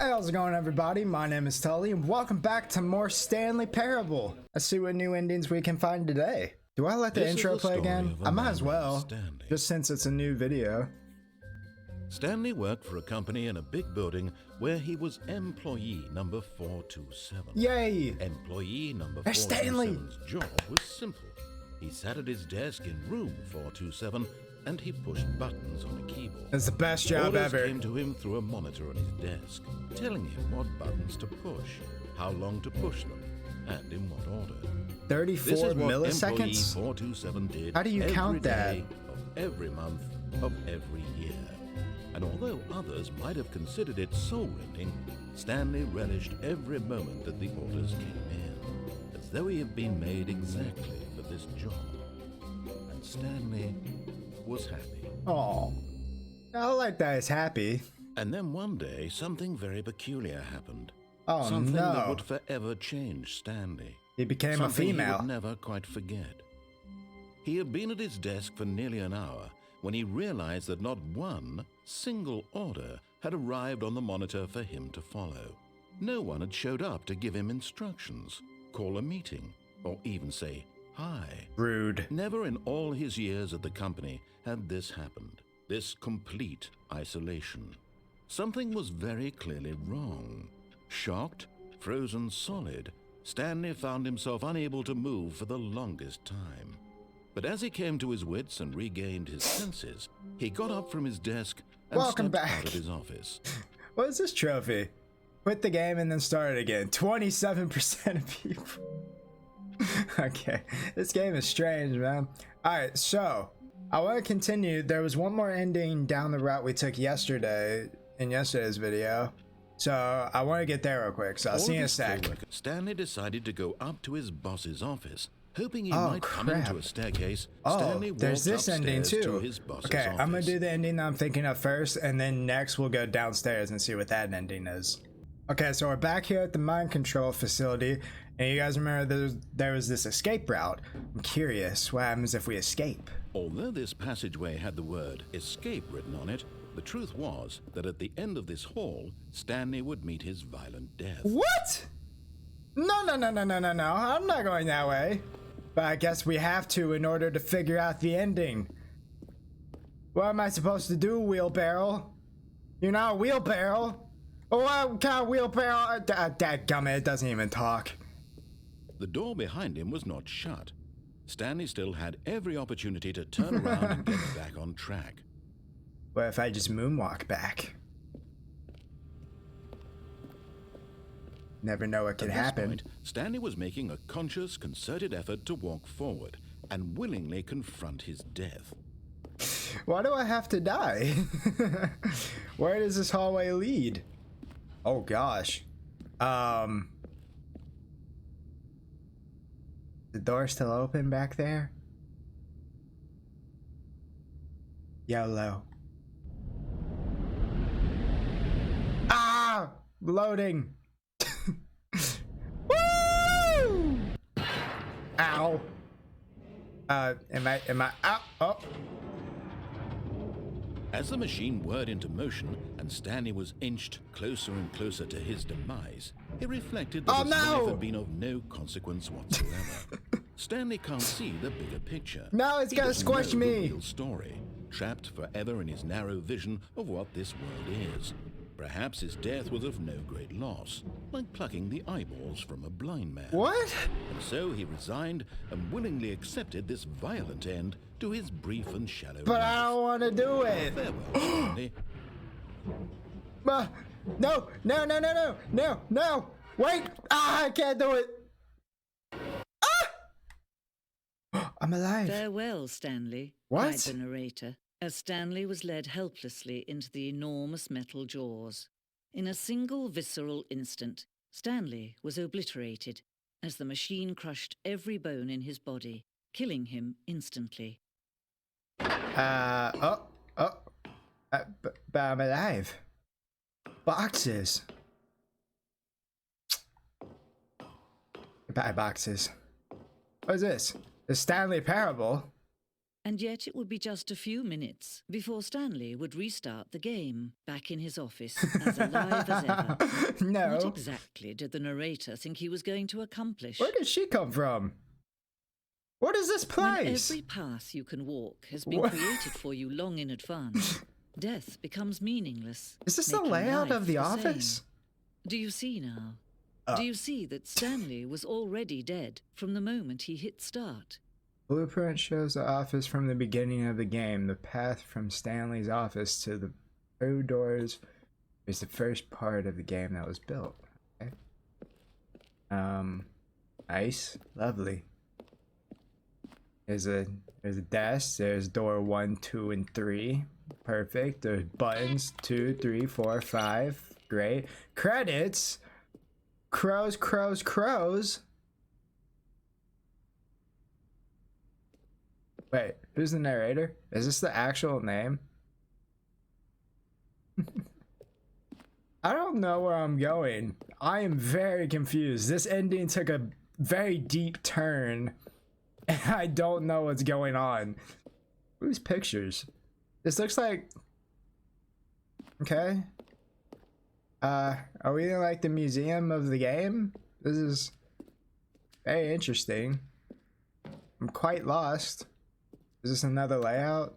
Hey, how's it going, everybody? My name is Tully, and welcome back to more Stanley Parable. Let's see what new endings we can find today. Do I let the intro play again? I might as well, just since it's a new video. Stanley worked for a company in a big building where he was employee number 427. Yay! Employee number There's Stanley! 427's job was simple. He sat at his desk in room 427 and he pushed buttons on a keyboard. It's the best job Orders ever. came to him through a monitor on his desk, telling him what buttons to push, how long to push them, and in what order. 34 This is what milliseconds? employee 427 did. How do you count that? Every day of every month of every year. And although others might have considered it soul-rending, Stanley relished every moment that the orders came in, as though he had been made exactly for this job. And Stanley was happy. Oh, I like that he's happy. And then one day, something very peculiar happened. Oh, Something that no. would forever change Stanley. He became a Something he female. would never quite forget. He had been at his desk for nearly an hour when he realized that not one single order had arrived on the monitor for him to follow. No one had showed up to give him instructions, call a meeting, or even say hi. Rude. Never in all his years at the company had this happened, this complete isolation. Something was very clearly wrong. Shocked, frozen solid, Stanley found himself unable to move for the longest time. But as he came to his wits and regained his senses, he got up from his desk and Welcome stepped back. out of his office. What is this trophy? Quit the game and then start it again. 27% of people. Okay, this game is strange, man. Alright, so I want to continue. There was one more ending down the route we took yesterday in yesterday's video. So I want to get there real quick. So I'll see you in a sec. Stanley decided to go up to his boss's office, hoping he might come crap. into a staircase. Oh, Stanley walked there's this ending upstairs too. to his boss's Okay, office. I'm gonna do the ending that I'm thinking of first, and then next we'll go downstairs and see what that ending is. Okay, so we're back here at the mind control facility, and you guys remember there was this escape route. I'm curious, what happens if we escape? Although this passageway had the word escape written on it, the truth was that at the end of this hall, Stanley would meet his violent death. What? No, I'm not going that way. But I guess we have to in order to figure out the ending. What am I supposed to do, wheelbarrow? You're not a wheelbarrow. What kind of wheelbarrow? Dadgummit, it doesn't even talk. The door behind him was not shut. Stanley still had every opportunity to turn around and get back on track. What if I just moonwalk back? Never know what can happen. At this point, Stanley was making a conscious, concerted effort to walk forward and willingly confront his death. Why do I have to die? Where does this hallway lead? Oh gosh. The door still open back there? YOLO. Ah! Loading. Woo! Ow. Am I out? Oh. As the machine whirred into motion and Stanley was inched closer and closer to his demise, he reflected that his life had been of no consequence whatsoever. Stanley can't see the bigger picture. No, it's gonna doesn't squish know the me. real story, trapped forever in his narrow vision of what this world is. Perhaps his death was of no great loss, like plucking the eyeballs from a blind man. What? And so he resigned and willingly accepted this violent end to his brief and shallow But life. I don't want to do it. Farewell, Stanley. No. Wait. Ah, I can't do it. Ah! I'm alive. Farewell, Stanley, What? cried the narrator, as Stanley was led helplessly into the enormous metal jaws. In a single visceral instant, Stanley was obliterated as the machine crushed every bone in his body, killing him instantly. But I'm alive. Boxes. Goodbye, boxes. What is this? The Stanley Parable? And yet it would be just a few minutes before Stanley would restart the game, back in his office, as alive as ever. No. What exactly did the narrator think he was going to accomplish? Where did she come from? What is this When place? every path you can walk has been created for you long in advance, death becomes meaningless. Is this the making layout life of the same. office? Do you see now? Do you see that Stanley was already dead from the moment he hit start? Blueprint shows the office from the beginning of the game. The path from Stanley's office to the road doors is the first part of the game that was built. Okay. Nice, lovely. There's a desk. There's door 1, 2, and 3. Perfect. There's buttons 2, 3, 4, 5. Great. Credits. Crows, crows, crows. Wait, who's the narrator? Is this the actual name? I don't know where I'm going. I am very confused. This ending took a very deep turn, and I don't know what's going on. Whose pictures? This looks like... Okay. Are we in like the museum of the game? This is very interesting. I'm quite lost. Is this another layout?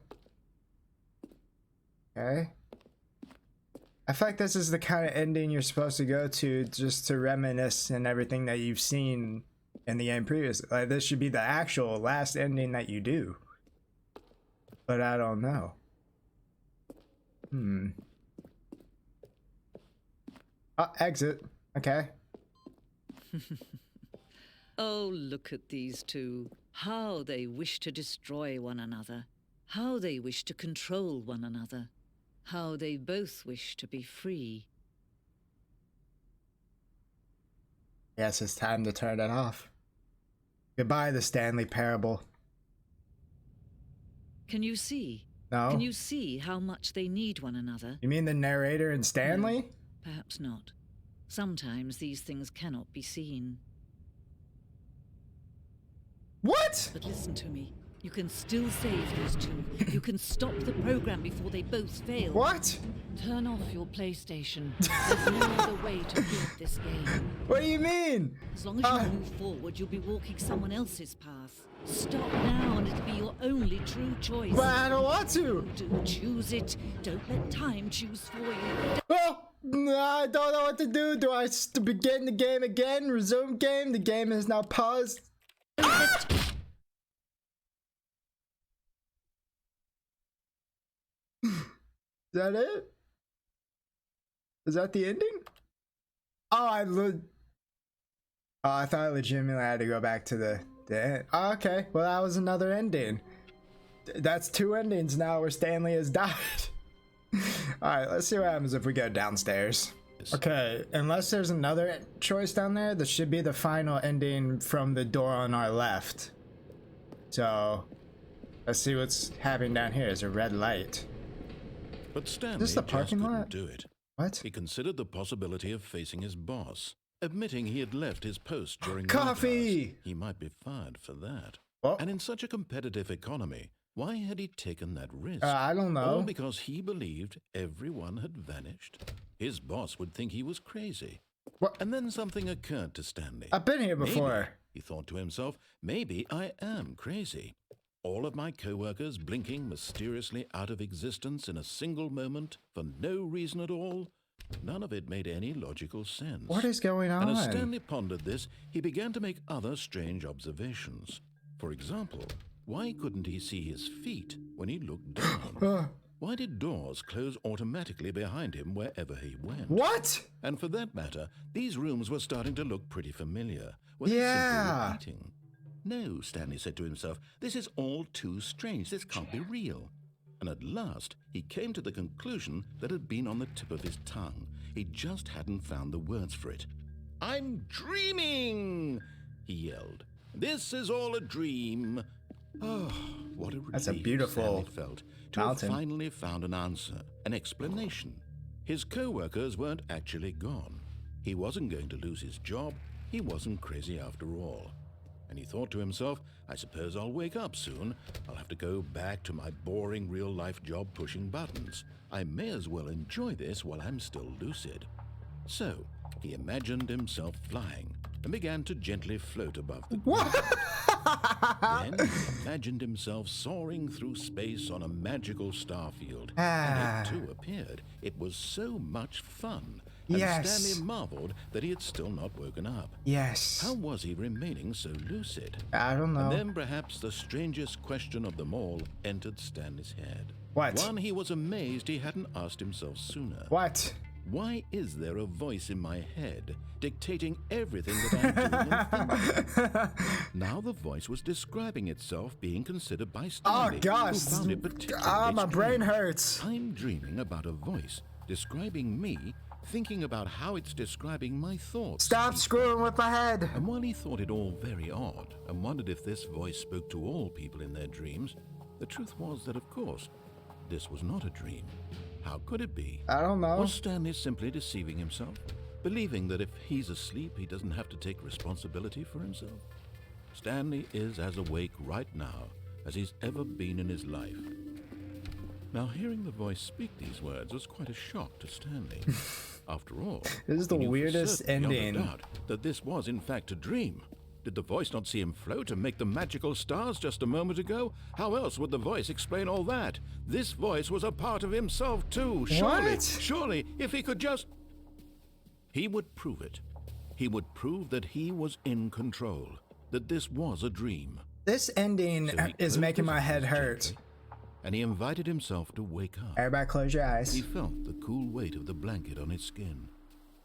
Okay. I feel like this is the kind of ending you're supposed to go to just to reminisce and everything that you've seen in the game previously. Like this should be the actual last ending that you do. But I don't know. Exit. Okay. Oh, look at these two. How they wish to destroy one another. How they wish to control one another. How they both wish to be free. Yes, it's time to turn it off. Goodbye, the Stanley parable. Can you see? No? Can you see how much they need one another? You mean the narrator and Stanley? No, perhaps not. Sometimes these things cannot be seen. What? But listen to me. You can still save these two. You can stop the program before they both fail. What? Turn off your PlayStation. There's no other way to beat this game. What do you mean? As long as you move forward, you'll be walking someone else's path. Stop now and it'll be your only true choice. But I don't want to. Do choose it. Don't let time choose for you. Oh, no, I don't know what to do. Do I begin the game again? Resume game? The game is now paused. Is that it? Is that the ending? Oh, I thought I legitimately had to go back to the end. Oh, okay, well that was another ending. That's two endings now where Stanley has died. Alright, let's see what happens if we go downstairs. Okay, unless there's another choice down there, this should be the final ending from the door on our left. So, let's see what's happening down here. There's a red light. But Stanley Is this the just parking couldn't lot? do it. What? He considered the possibility of facing his boss, admitting he had left his post during Coffee! work hours. He might be fired for that. Oh. And in such a competitive economy, why had he taken that risk? I don't know. All because he believed everyone had vanished. His boss would think he was crazy. What? And then something occurred to Stanley. I've been here before. Maybe, he thought to himself, maybe I am crazy. All of my co-workers blinking mysteriously out of existence in a single moment for no reason at all. None of it made any logical sense. What is going on? And as Stanley pondered this, he began to make other strange observations. For example, why couldn't he see his feet when he looked down? Why did doors close automatically behind him wherever he went? What? And for that matter, these rooms were starting to look pretty familiar. Were they Yeah. simply repeating? No, Stanley said to himself, this is all too strange. This can't be real. And at last, he came to the conclusion that had been on the tip of his tongue. He just hadn't found the words for it. I'm dreaming, he yelled. This is all a dream. Oh, what a relief That's a beautiful Stanley felt to mountain. have finally found an answer, an explanation. His co-workers weren't actually gone. He wasn't going to lose his job. He wasn't crazy after all. and he thought to himself, I suppose I'll wake up soon. I'll have to go back to my boring real-life job pushing buttons. I may as well enjoy this while I'm still lucid. So, he imagined himself flying and began to gently float above the ground. Then he imagined himself soaring through space on a magical starfield, and it too appeared. It was so much fun. And Stanley marveled that he had still not woken up. Yes. How was he remaining so lucid? I don't know. And then perhaps the strangest question of them all entered Stanley's head. What? One he was amazed he hadn't asked himself sooner. What? Why is there a voice in my head dictating everything that I'm doing and thinking? Now the voice was describing itself being considered by Stanley. Oh gosh! Who found it particularly My brain strange. hurts. I'm dreaming about a voice describing me, thinking about how it's describing my thoughts. Stop screwing with my head. And while he thought it all very odd and wondered if this voice spoke to all people in their dreams, the truth was that, of course, this was not a dream. How could it be? I don't know. Was Stanley simply deceiving himself, believing that if he's asleep, he doesn't have to take responsibility for himself? Stanley is as awake right now as he's ever been in his life. Now, hearing the voice speak these words was quite a shock to Stanley. After all, This is the he knew for weirdest certain, beyond a ending. doubt, that this was in fact a dream. Did the voice not see him float and make the magical stars just a moment ago? How else would the voice explain all that? This voice was a part of himself too. Surely, if he could just... He would prove it. He would prove that he was in control, that this was a dream. This ending So he is closed making his my head eyes hurt. gently, and he invited himself to wake up. Everybody close your eyes. He felt the cool weight of the blanket on his skin,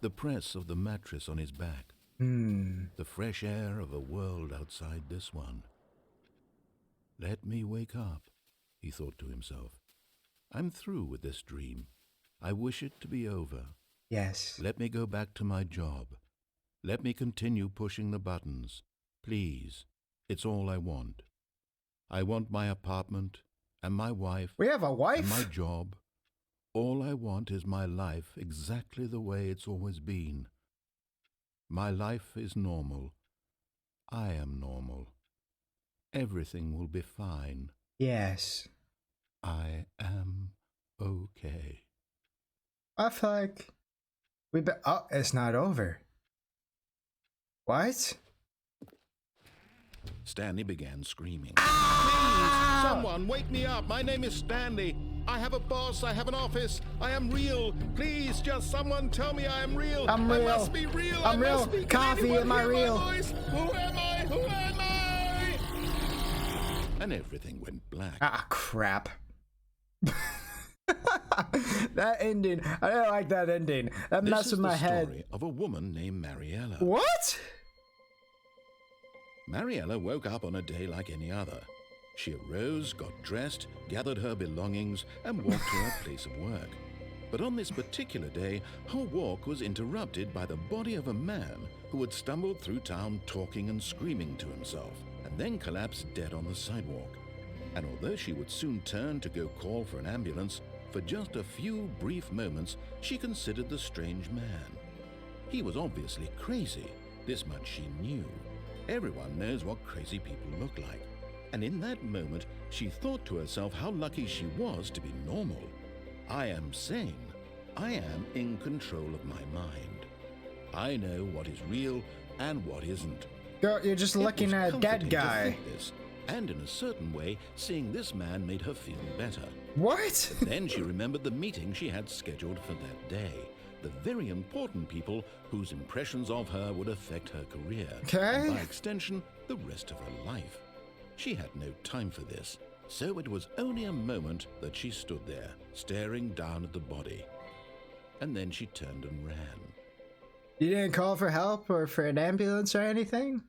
the press of the mattress on his back, the fresh air of a world outside this one. Let me wake up, he thought to himself. I'm through with this dream. I wish it to be over. Yes. Let me go back to my job. Let me continue pushing the buttons. Please, it's all I want. I want my apartment and my wife We have a and wife? my job. All I want is my life exactly the way it's always been. My life is normal. I am normal. Everything will be fine. Yes. I am okay. I feel like oh, it's not over. What? Stanley began screaming. Please, someone wake me up. My name is Stanley. I have a boss. I have an office. I am real. Please, just someone tell me I am real. I'm real. I must be real. I'm I real. must be. Can Coffee, anyone am I hear real? my voice? Who am I? Who am I? And everything went black. Ah, crap. That ending. I didn't like that ending. That This messed is with the my head. story of a woman named Mariella. What? Mariella woke up on a day like any other. She arose, got dressed, gathered her belongings, and walked to her place of work. But on this particular day, her walk was interrupted by the body of a man who had stumbled through town talking and screaming to himself, and then collapsed dead on the sidewalk. And although she would soon turn to go call for an ambulance, for just a few brief moments she considered the strange man. He was obviously crazy, this much she knew. Everyone knows what crazy people look like. And in that moment, she thought to herself how lucky she was to be normal. I am sane. I am in control of my mind. I know what is real and what isn't. Girl, you're just looking It was at a dead comforting to guy. think this, and in a certain way, seeing this man made her feel better. What? Then she remembered the meeting she had scheduled for that day. The very important people whose impressions of her would affect her career. Okay. And by extension, the rest of her life. She had no time for this, so it was only a moment that she stood there, staring down at the body. And then she turned and ran. You didn't call for help or for an ambulance or anything?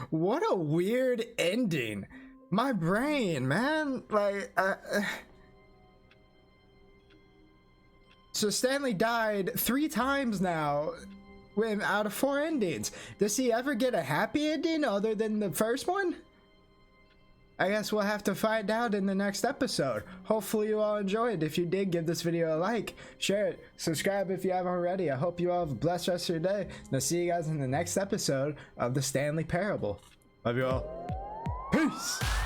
What a weird ending. My brain, man. Like, So Stanley died 3 times now out of 4 endings. Does he ever get a happy ending other than the first one? I guess we'll have to find out in the next episode. Hopefully you all enjoyed. If you did, give this video a like, share it, subscribe if you haven't already. I hope you all have a blessed rest of your day, and I'll see you guys in the next episode of the Stanley Parable. Love you all. Peace!